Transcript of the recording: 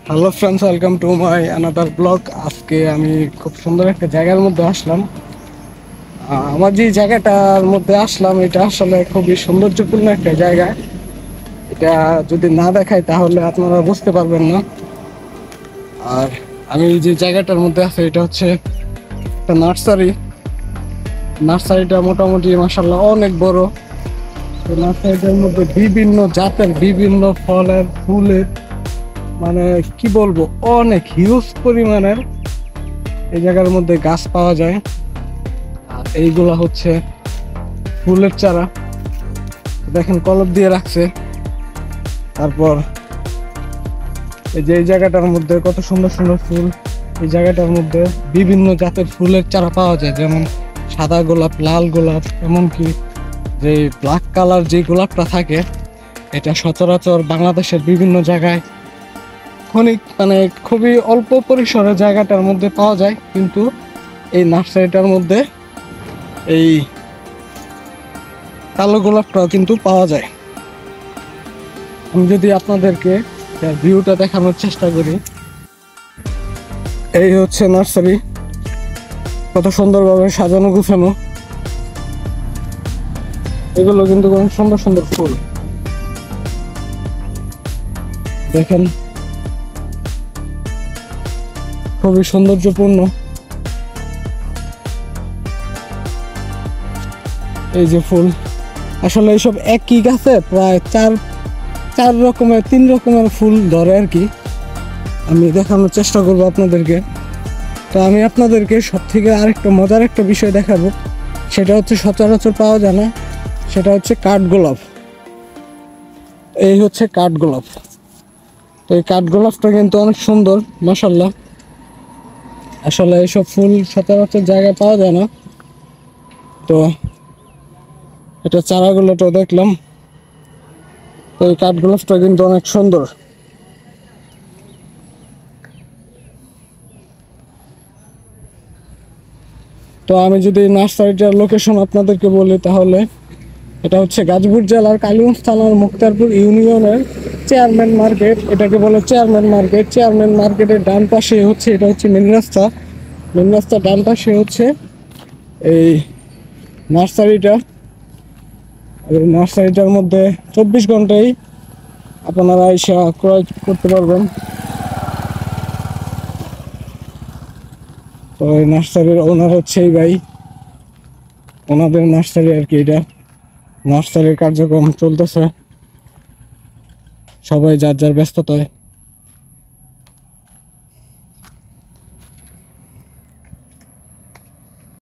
Hello friends, welcome to my another blog. আজকে আমি খুব সুন্দর একটা জায়গার মধ্যে আসলাম। আমার যে জায়গাটার মধ্যে আসলাম এটা আসলে খুবই সৌন্দর্যপূর্ণ একটা জায়গা। এটা যদি না দেখাই তাহলে আপনারা বুঝতে পারবেন না। আর আমি যে জায়গাটার মধ্যে আছি এটা হচ্ছে একটা নার্সারি। নার্সারিটা মোটামুটি মাশাআল্লাহ অনেক বড়। এই নার্সারিটার মধ্যে বিভিন্ন জাতের বিভিন্ন ফলের ফুলের মানে কি বলবো, অনেক হিউজ পরিমাণের এই জায়গার মধ্যে গাছ পাওয়া যায়। আর এইগুলা হচ্ছে ফুলের চারা, দেখেন কলপ দিয়ে রাখছে। তারপর এই যে এই জায়গাটার মধ্যে কত সুন্দর সুন্দর ফুল। এই জায়গাটার মধ্যে বিভিন্ন জাতের ফুলের চারা পাওয়া যায়, যেমন সাদা গোলাপ, লাল গোলাপ, এমনকি যে ব্ল্যাক কালার যে গোলাপটা থাকে এটা সচরাচর বাংলাদেশের বিভিন্ন জায়গায় খনিক মানে খুবই অল্প পরিসরে জায়গাটার মধ্যে পাওয়া যায়, কিন্তু এই নার্সারিটার মধ্যে এই কালো গোলাপটাও কিন্তু পাওয়া যায়। আমি যদি আপনাদেরকে ভিউটা দেখানোর চেষ্টা করি, এই হচ্ছে নার্সারি, কত সুন্দরভাবে সাজানো গুছানো। এগুলো কিন্তু অনেক সুন্দর সুন্দর ফুল, দেখেন খুবই সৌন্দর্যপূর্ণ। এই যে ফুল, আসলে এইসব একই গাছে প্রায় চার রকমের, 3 রকমের ফুল ধরে আর কি। আমি দেখানোর চেষ্টা করবো আপনাদেরকে। তো আমি আপনাদেরকে সব থেকে আরেকটা মজার একটা বিষয় দেখাবো, সেটা হচ্ছে সচরাচর পাওয়া যায় না, সেটা হচ্ছে কাঠগোলাপ। এই হচ্ছে কাঠগোলাপ। তো এই কাঠগোলাপটা কিন্তু অনেক সুন্দর মাশাআল্লাহ। আসলে এইসব ফুল সচরাচর জায়গায় পাওয়া যায় না। তো এটা চারাগুলো তো দেখলাম। তো এই কাঠগোলাপটা কিন্তু অনেক সুন্দর। তো আমি যদি নার্সারিটার লোকেশন আপনাদেরকে বলি তাহলে এটা হচ্ছে গাজীপুর জেলার কালীগঞ্জ থানার মুক্তারপুর ইউনিয়নের চেয়ারম্যান মার্কেট। এটাকে বলে চেয়ারম্যান মার্কেট। চেয়ারম্যান মার্কেটের ডান পাশে হচ্ছে, এটা হচ্ছে মেন রাস্তা। মেন রাস্তার ডান পাশে হচ্ছে এই নার্সারিটা। এই নার্সারিটার মধ্যে 24 ঘন্টাই আপনারা এসে ক্রয় করতে পারবেন। তো এই নার্সারির ওনার হচ্ছে এই ভাই, ওনাদের নার্সারি আর কি। এটা নার্সারির কার্যক্রম চলতেছে, সবাই যার যার ব্যস্ততায়।